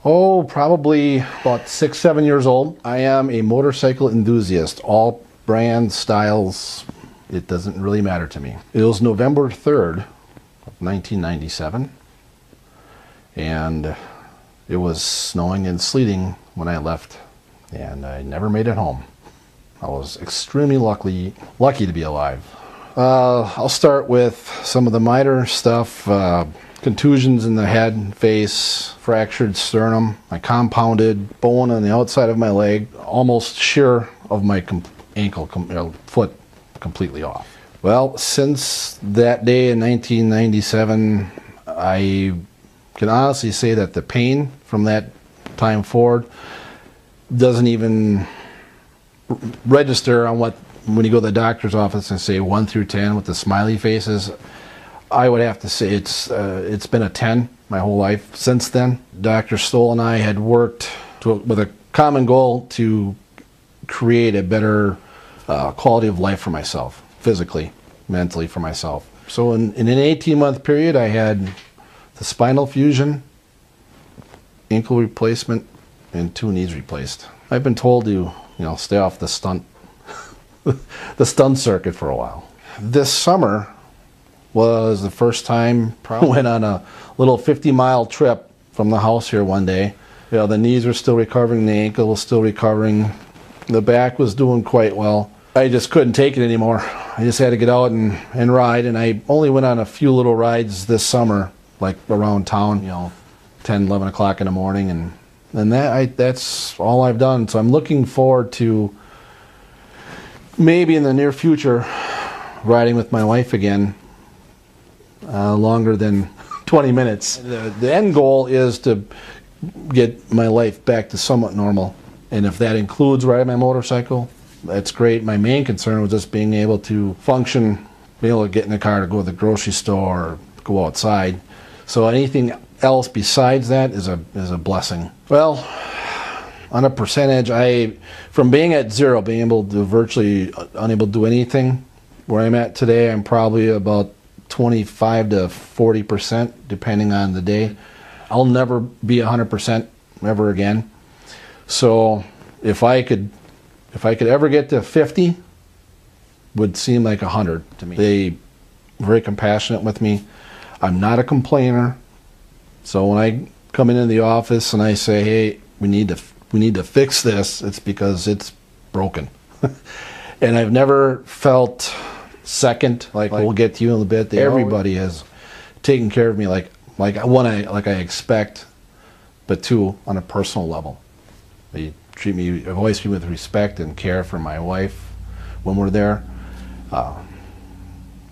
Oh, probably about 6, 7 years old. I am a motorcycle enthusiast. All brands, styles, it doesn't really matter to me. It was November 3rd of 1997, and it was snowing and sleeting when I left, and I never made it home. I was extremely lucky to be alive. I'll start with some of the minor stuff. Contusions in the head and face, fractured sternum, my compounded bone on the outside of my leg, almost shear of my foot completely off. Well, since that day in 1997, I can honestly say that the pain from that time forward doesn't even register on when you go to the doctor's office and say 1 through 10 with the smiley faces. I would have to say it's been a 10 my whole life since then. Dr. Stoll and I had worked with a common goal to create a better quality of life for myself, physically, mentally for myself. So in an 18-month period, I had the spinal fusion, ankle replacement, and 2 knees replaced. I've been told to, stay off the stunt circuit for a while. This summer was the first time I went on a little 50-mile trip from the house here one day. The knees were still recovering, the ankle was still recovering, the back was doing quite well. I just couldn't take it anymore. I just had to get out and ride, and I only went on a few little rides this summer, like around town, 10, 11 o'clock in the morning, and that's all I've done. So I'm looking forward to maybe in the near future riding with my wife again, longer than 20 minutes. The end goal is to get my life back to somewhat normal, and if that includes riding my motorcycle, that's great. My main concern was just being able to function, being able to get in the car to go to the grocery store or go outside. So anything else besides that is a blessing. Well, on a percentage, from being at 0, being able to virtually unable to do anything, where I'm at today, I'm probably about 25 to 40%, depending on the day. I'll never be 100% ever again. So if I could ever get to 50, would seem like 100 to me. They very compassionate with me. I'm not a complainer. So when I come into the office and I say, hey, we need to fix this, it's because it's broken. And I've never felt second, like we'll get to you in a bit. Everybody has taken care of me like I expect, but 2, on a personal level. They I've always treated me with respect and care for my wife when we're there. Over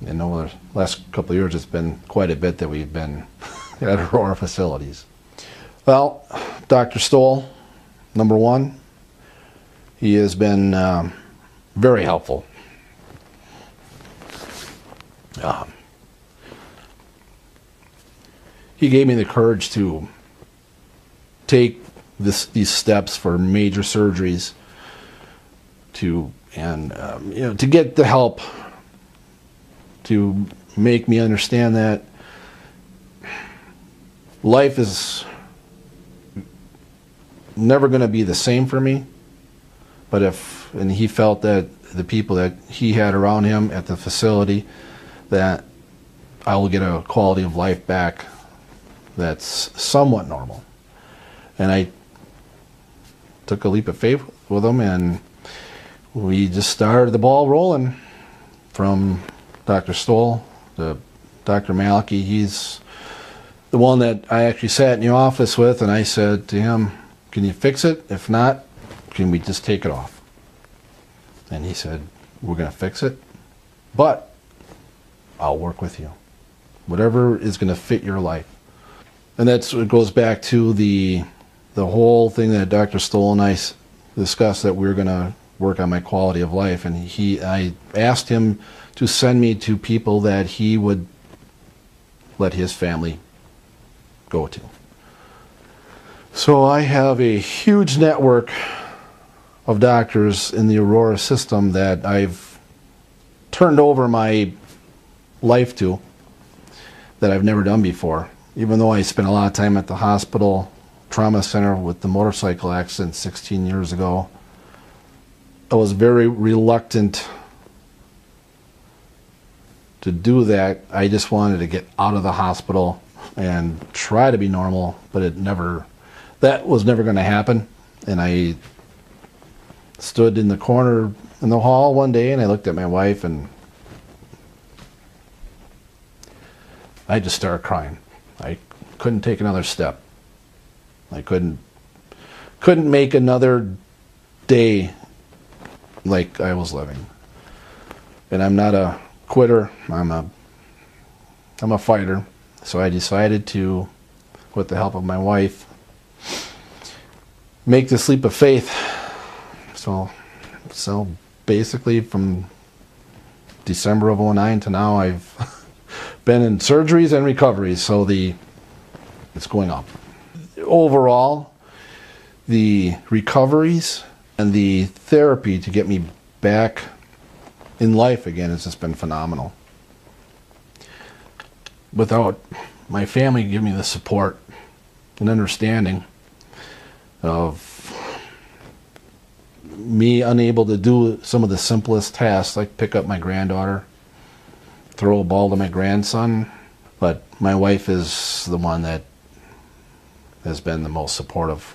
the last couple of years, it's been quite a bit that we've been at Aurora facilities. Well, Dr. Stoll, number 1, he has been very helpful. He gave me the courage to take these steps for major surgeries, to get the help, to make me understand that life is never going to be the same for me, and he felt that the people that he had around him at the facility, that I will get a quality of life back that's somewhat normal. And I took a leap of faith with him, and we just started the ball rolling from Dr. Stoll to Dr. Maliki. He's the one that I actually sat in the office with, and I said to him, can you fix it? If not, can we just take it off? And he said, we're going to fix it, but I'll work with you. Whatever is going to fit your life. And it goes back to the whole thing that Dr. Stoll and I discussed, that we were going to work on my quality of life. And I asked him to send me to people that he would let his family go to. So I have a huge network of doctors in the Aurora system that I've turned over my life to, that I've never done before. Even though I spent a lot of time at the hospital trauma center with the motorcycle accident 16 years ago. I was very reluctant to do that. I just wanted to get out of the hospital and try to be normal, but that was never going to happen. And I stood in the corner in the hall one day and I looked at my wife and I just started crying. I couldn't take another step. I couldn't make another day like I was living. And I'm not a quitter. I'm a fighter. So I decided to, with the help of my wife, make this leap of faith. So basically from December of 2009 to now, I've been in surgeries and recoveries. So it's going up. Overall, the recoveries and the therapy to get me back in life again has just been phenomenal. Without my family giving me the support and understanding of me unable to do some of the simplest tasks, like pick up my granddaughter, throw a ball to my grandson, but my wife is the one that has been the most supportive